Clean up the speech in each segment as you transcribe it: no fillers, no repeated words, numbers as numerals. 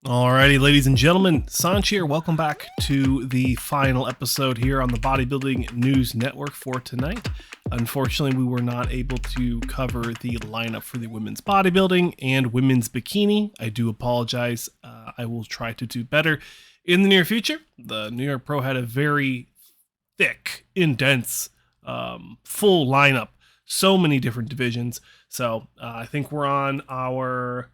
Alrighty, ladies and gentlemen, Saunch here. Welcome back to the final episode here on the Bodybuilding News Network for tonight. Unfortunately, we were not able to cover the lineup for the women's bodybuilding and women's bikini. I do apologize. I will try to do better in the near future. The New York Pro had a very thick, intense, full lineup. So many different divisions. So I think we're on our...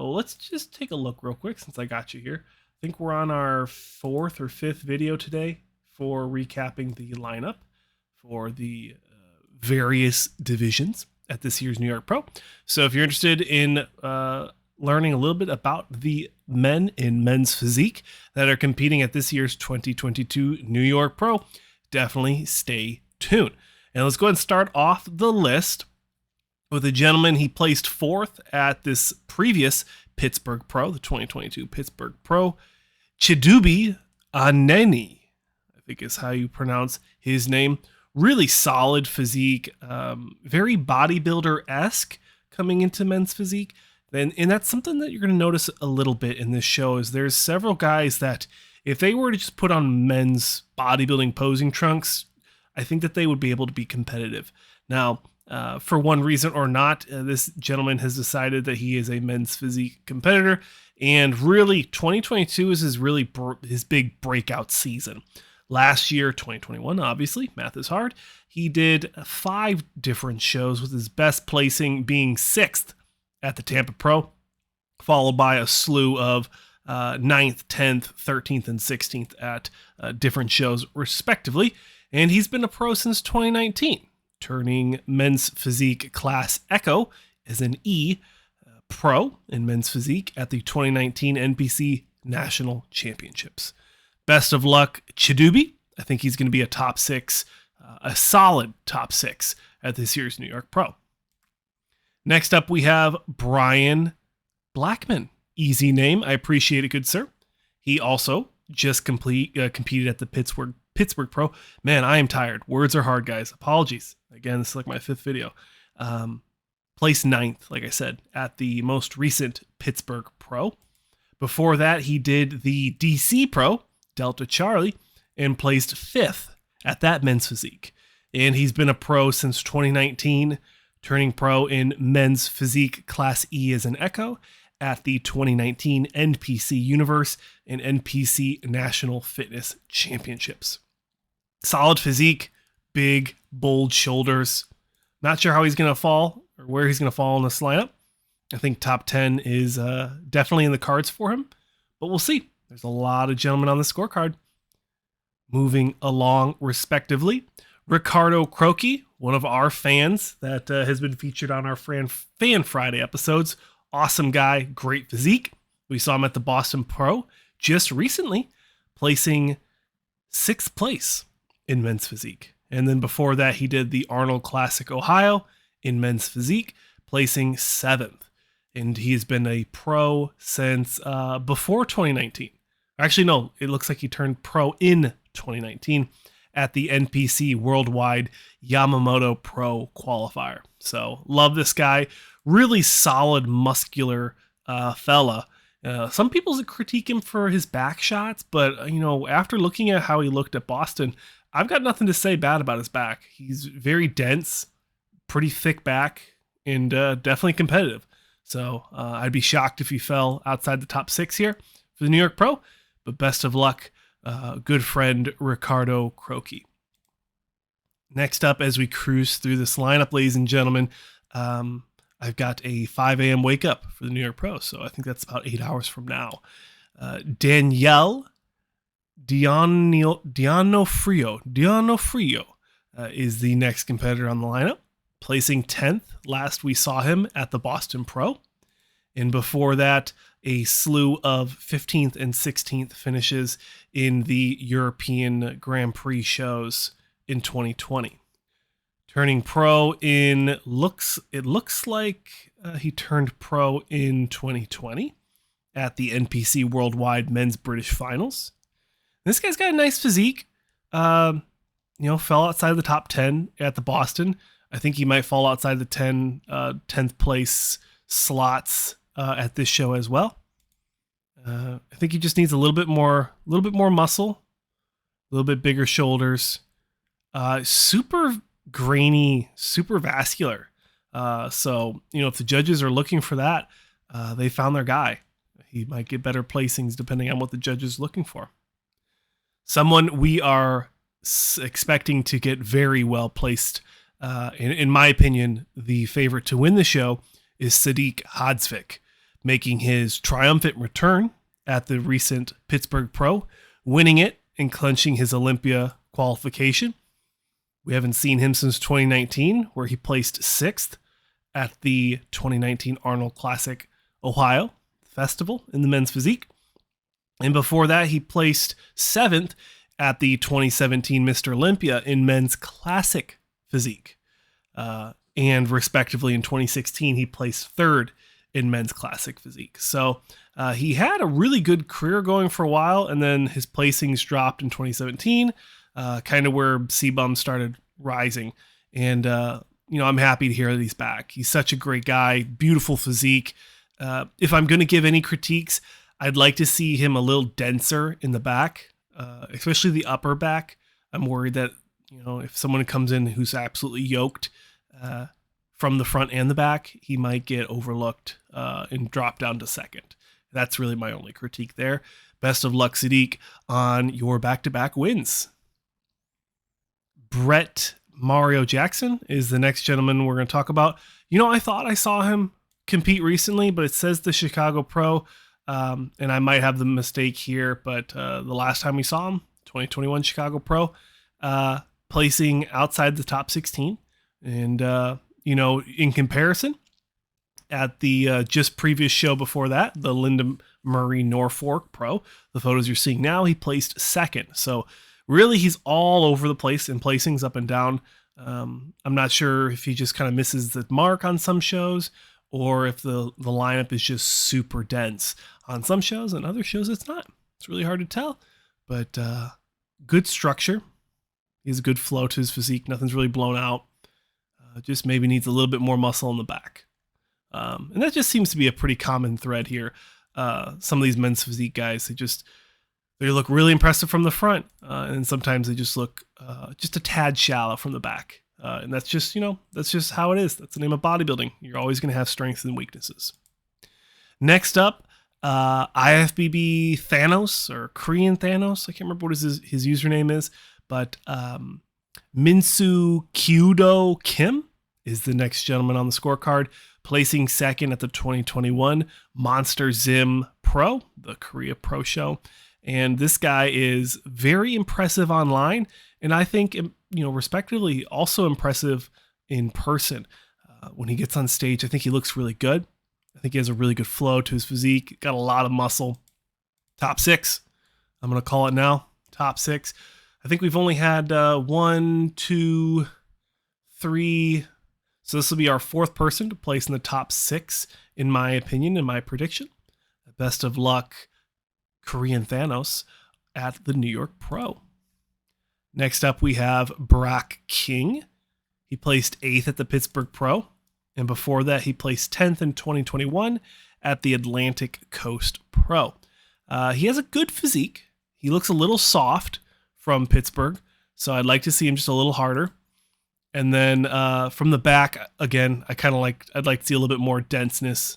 Oh, let's just take a look real quick since I got you here. I think we're on our fourth or fifth video today for recapping the lineup for the various divisions at this year's New York Pro. So if you're interested in learning a little bit about the men in men's physique that are competing at this year's 2022 New York Pro, definitely stay tuned. And let's go ahead and start off the list with a gentleman. He placed fourth at this previous Pittsburgh Pro, the 2022 Pittsburgh Pro. Chidube Anene, I think is how you pronounce his name. Really solid physique, very bodybuilder-esque coming into men's physique. And that's something that you're going to notice a little bit in this show is there's several guys that if they were to just put on men's bodybuilding posing trunks, I think that they would be able to be competitive. Now, for one reason or not, this gentleman has decided that he is a men's physique competitor, and really 2022 is his big breakout season. Last year, 2021, obviously, math is hard, he did 5 different shows with his best placing being 6th at the Tampa Pro, followed by a slew of 9th, 10th, 13th, and 16th at different shows respectively, and he's been a pro since 2019. Turning men's physique class Echo as an E pro in men's physique at the 2019 NPC National Championships. Best of luck, Chidube. I think he's going to be a top 6, a solid top 6 at this year's New York Pro. Next up, we have Bryan Blackman. Easy name. I appreciate it, good sir. He also just competed at the Pittsburgh Pro. Man, I am tired. Words are hard, guys. Apologies. Again, this is like my 5th video. Placed 9th, like I said, at the most recent Pittsburgh Pro. Before that, he did the DC Pro, Delta Charlie, and placed 5th at that men's physique. And he's been a pro since 2019, turning pro in men's physique class E as an Echo at the 2019 NPC Universe and NPC National Fitness Championships. Solid physique, big, bold shoulders. Not sure how he's going to fall or where he's going to fall in this lineup. I think top 10 is definitely in the cards for him, but we'll see. There's a lot of gentlemen on the scorecard. Moving along respectively, Riccardo Croci, one of our fans that has been featured on our Fan Friday episodes. Awesome guy, great physique. We saw him at the Boston Pro just recently, placing 6th place in men's physique. And then before that, he did the Arnold Classic Ohio in men's physique, placing 7th. And he's been a pro since before 2019. Actually, no, it looks like he turned pro in 2019 at the NPC Worldwide Yamamoto Pro Qualifier. So love this guy. Really solid, muscular fella. Some people critique him for his back shots, but after looking at how he looked at Boston, I've got nothing to say bad about his back. He's very dense, pretty thick back, and definitely competitive. So I'd be shocked if he fell outside the top 6 here for the New York Pro, but best of luck, good friend Riccardo Croci. Next up, as we cruise through this lineup, ladies and gentlemen, I've got a 5 a.m. wake up for the New York Pro, so I think that's about 8 hours from now. Daniele D'Onofrio is the next competitor on the lineup, placing 10th. Last we saw him at the Boston Pro. And before that, a slew of 15th and 16th finishes in the European Grand Prix shows in 2020. Turning pro it looks like he turned pro in 2020 at the NPC Worldwide Men's British Finals. This guy's got a nice physique. Fell outside the top 10 at the Boston. I think he might fall outside the 10th place slots at this show as well. I think he just needs a little bit more muscle, a little bit bigger shoulders, super grainy, super vascular. So, if the judges are looking for that, they found their guy. He might get better placings depending on what the judge is looking for. Someone we are expecting to get very well placed, in my opinion, the favorite to win the show is Sadik Hadzovic, making his triumphant return at the recent Pittsburgh Pro, winning it and clinching his Olympia qualification. We haven't seen him since 2019, where he placed 6th at the 2019 Arnold Classic Ohio Festival in the men's physique. And before that, he placed 7th at the 2017 Mr. Olympia in men's classic physique. And respectively in 2016, he placed 3rd in men's classic physique. So he had a really good career going for a while, and then his placings dropped in 2017, kind of where CBum started rising. And, I'm happy to hear that he's back. He's such a great guy, beautiful physique. If I'm going to give any critiques, I'd like to see him a little denser in the back, especially the upper back. I'm worried that, if someone comes in who's absolutely yoked from the front and the back, he might get overlooked and drop down to 2nd. That's really my only critique there. Best of luck, Sadik, on your back-to-back wins. Brett Mario Jackson is the next gentleman we're going to talk about. I thought I saw him compete recently, but it says the Chicago Pro, and I might have the mistake here, but the last time we saw him, 2021 Chicago Pro, placing outside the top 16. And, in comparison, at the just previous show before that, the Linda Murray Norfolk Pro, the photos you're seeing now, he placed 2nd. So really, he's all over the place in placings up and down. I'm not sure if he just kind of misses the mark on some shows, or if the lineup is just super dense on some shows, and other shows it's not. It's really hard to tell, but good structure. He has a good flow to his physique. Nothing's really blown out. Just maybe needs a little bit more muscle in the back. And that just seems to be a pretty common thread here. Some of these men's physique guys, they look really impressive from the front, and sometimes they just look just a tad shallow from the back. And that's just how it is. That's the name of bodybuilding. You're always going to have strengths and weaknesses. Next up, ifbb Thanos, or Korean Thanos. I can't remember what his username is, but Minsu Kim is the next gentleman on the scorecard, placing 2nd at the 2021 Monster Zim Pro, the Korea Pro Show. And this guy is very impressive online, and I think, respectively, also impressive in person. When he gets on stage, I think he looks really good. I think he has a really good flow to his physique, got a lot of muscle. Top 6. I'm going to call it now. Top 6. I think we've only had 1, 2, 3. So this will be our 4th person to place in the top 6, in my opinion, in my prediction. Best of luck, Korean Thanos, at the New York Pro. Next up, we have Burak King. He placed 8th at the Pittsburgh Pro. And before that, he placed 10th in 2021 at the Atlantic Coast Pro. He has a good physique. He looks a little soft from Pittsburgh, so I'd like to see him just a little harder. And then from the back, again, I'd like to see a little bit more density.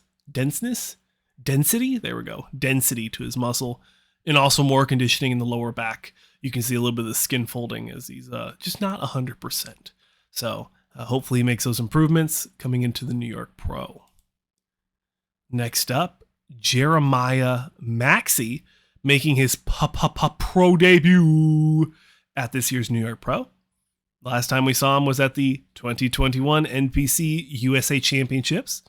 There we go. Density to his muscle, and also more conditioning in the lower back. You can see a little bit of the skin folding as he's just not 100%. So hopefully he makes those improvements coming into the New York Pro. Next up, Jeremiah Maxey, making his pro debut at this year's New York Pro. Last time we saw him was at the 2021 NPC USA Championships,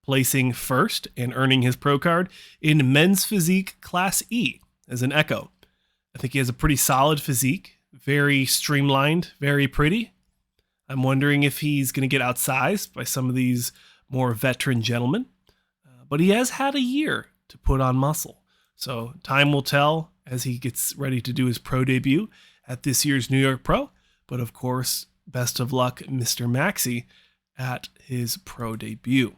placing 1st and earning his pro card in men's physique class E as an Echo. I think he has a pretty solid physique, very streamlined, very pretty. I'm wondering if he's going to get outsized by some of these more veteran gentlemen, but he has had a year to put on muscle. So time will tell as he gets ready to do his pro debut at this year's New York Pro. But of course, best of luck, Mr. Maxey, at his pro debut.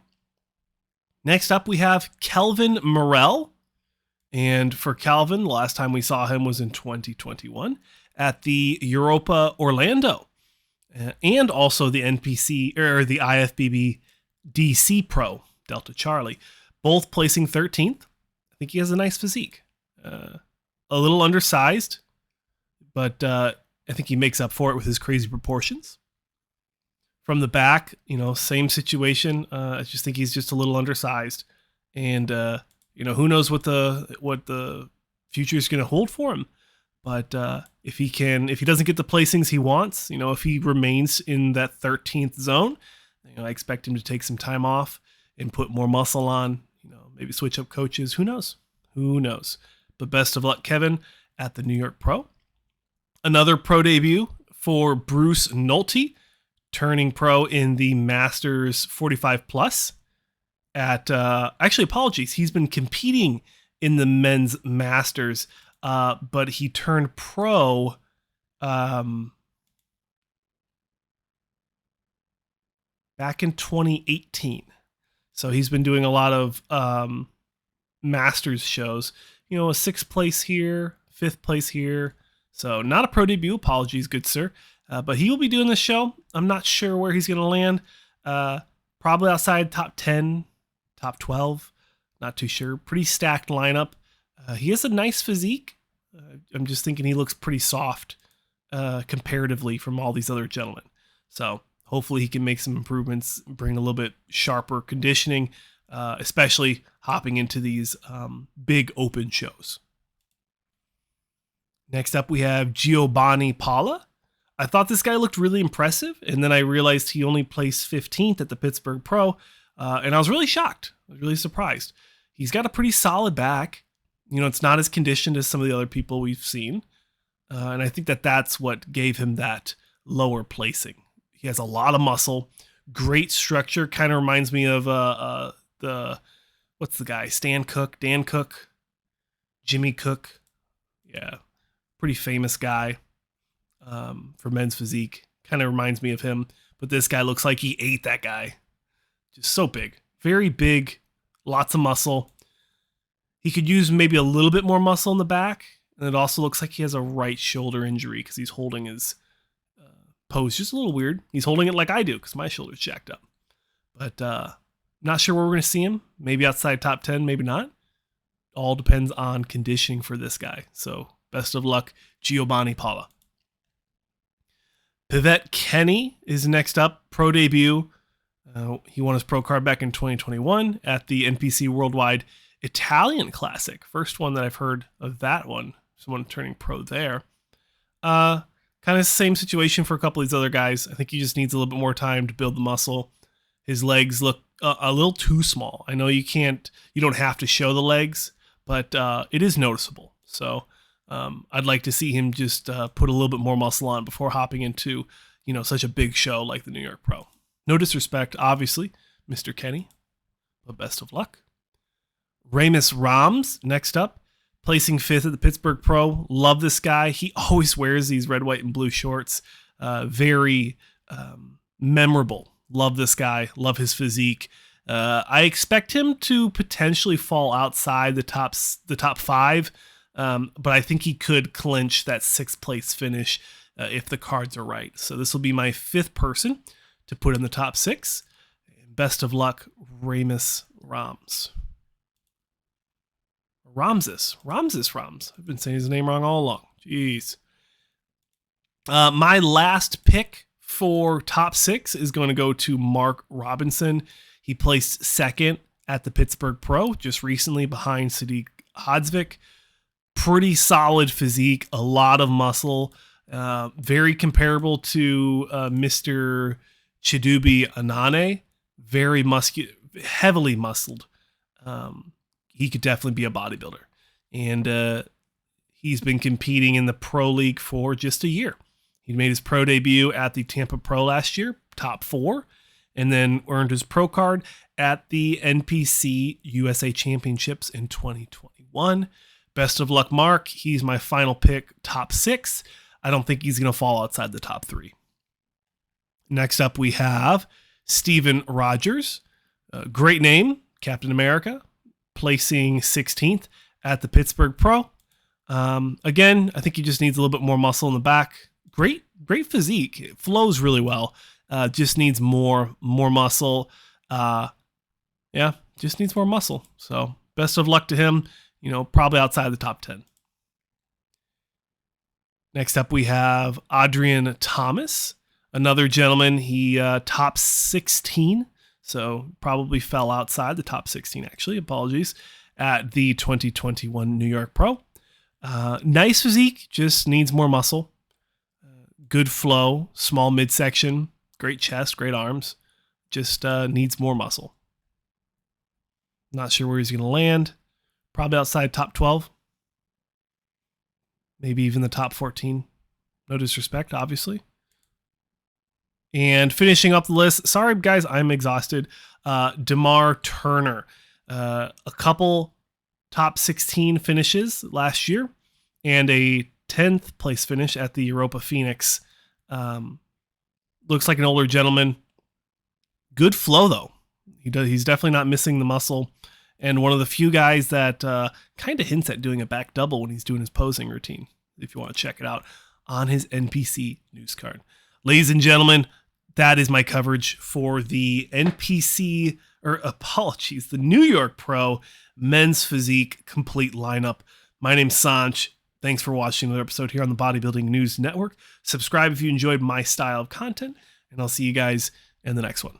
Next up, we have Kelvin Morel And for Kelvin, the last time we saw him was in 2021 at the Europa Orlando, and also the NPC or the IFBB DC Pro Delta Charlie, both placing 13th. I think he has a nice physique, a little undersized, but I think he makes up for it with his crazy proportions. From the back, same situation. I just think he's just a little undersized, and who knows what the future is going to hold for him. But if he doesn't get the placings he wants, if he remains in that 13th zone, I expect him to take some time off and put more muscle on. Maybe switch up coaches. Who knows? But best of luck, Kevin, at the New York Pro. Another pro debut for Bruce Nolte, turning pro in the Masters 45 plus. Apologies. He's been competing in the men's Masters, but he turned pro back in 2018. So he's been doing a lot of Masters shows, a 6th place here, 5th place here. So not a pro debut. Apologies, good sir. But he will be doing this show. I'm not sure where he's going to land. Probably outside top 10, top 12. Not too sure. Pretty stacked lineup. He has a nice physique. I'm just thinking he looks pretty soft comparatively from all these other gentlemen. So hopefully he can make some improvements, bring a little bit sharper conditioning, especially hopping into these big open shows. Next up, we have Geobanny Paula. I thought this guy looked really impressive, and then I realized he only placed 15th at the Pittsburgh Pro, and I was really shocked. I was really surprised. He's got a pretty solid back. It's not as conditioned as some of the other people we've seen, and I think that's what gave him that lower placing. He has a lot of muscle, great structure. Kind of reminds me of what's the guy? Dan Cook, Jimmy Cook. Yeah, pretty famous guy for men's physique. Kind of reminds me of him, but this guy looks like he ate that guy. Just so big, very big, lots of muscle. He could use maybe a little bit more muscle in the back, and it also looks like he has a right shoulder injury because he's holding his pose just a little weird. He's holding it like I do because my shoulder's jacked up. But not sure where we're going to see him. Maybe outside top 10, maybe not. All depends on conditioning for this guy. So best of luck, Geobanny Paula. Privet Kenny is next up, pro debut. He won his pro card back in 2021 at the NPC Worldwide Italian Classic. First one that I've heard of that one. Someone turning pro there. Kind of same situation for a couple of these other guys. I think he just needs a little bit more time to build the muscle. His legs look a little too small. I know you don't have to show the legs, but it is noticeable. So I'd like to see him just put a little bit more muscle on before hopping into, such a big show like the New York Pro. No disrespect, obviously, Mr. Kenny, but best of luck. Ramses Rams next up, placing 5th at the Pittsburgh Pro. Love this guy. He always wears these red, white, and blue shorts. Very memorable. Love this guy. Love his physique. I expect him to potentially fall outside the top 5, but I think he could clinch that 6th place finish if the cards are right. So this will be my 5th person to put in the top 6. Best of luck, Ramses Rams. Ramses Rams. I've been saying his name wrong all along. Jeez. My last pick for top 6 is going to go to Mark Robinson. He placed 2nd at the Pittsburgh Pro just recently behind Sadik Hadzovic. Pretty solid physique, a lot of muscle, very comparable to Mr. Chidube Anene. Very heavily muscled. He could definitely be a bodybuilder. And he's been competing in the Pro League for just a year. He made his pro debut at the Tampa Pro last year, top 4, and then earned his pro card at the NPC USA Championships in 2021. Best of luck, Mark. He's my final pick, top 6. I don't think he's going to fall outside the top 3. Next up, we have Steven Rogers. Great name, Captain America, placing 16th at the Pittsburgh Pro. Again, I think he just needs a little bit more muscle in the back. Great physique. It flows really well. Just needs more muscle. Just needs more muscle. So best of luck to him. Probably outside the top 10. Next up, we have Adrain Thomas, another gentleman. He top 16, so probably fell outside the top 16, actually. Apologies, at the 2021 New York Pro. Nice physique, just needs more muscle. Good flow, small midsection, great chest, great arms. Just needs more muscle. Not sure where he's going to land. Probably outside top 12. Maybe even the top 14. No disrespect, obviously. And finishing up the list. Sorry, guys, I'm exhausted. Damar Turner. A couple top 16 finishes last year. And a 10th place finish at the Europa Phoenix. Looks like an older gentleman. Good flow, though. He's definitely not missing the muscle. And one of the few guys that kind of hints at doing a back double when he's doing his posing routine, if you want to check it out on his NPC news card. Ladies and gentlemen, that is my coverage for the the New York Pro Men's Physique Complete Lineup. My name's Saunch. Thanks for watching another episode here on the Bodybuilding News Network. Subscribe if you enjoyed my style of content, and I'll see you guys in the next one.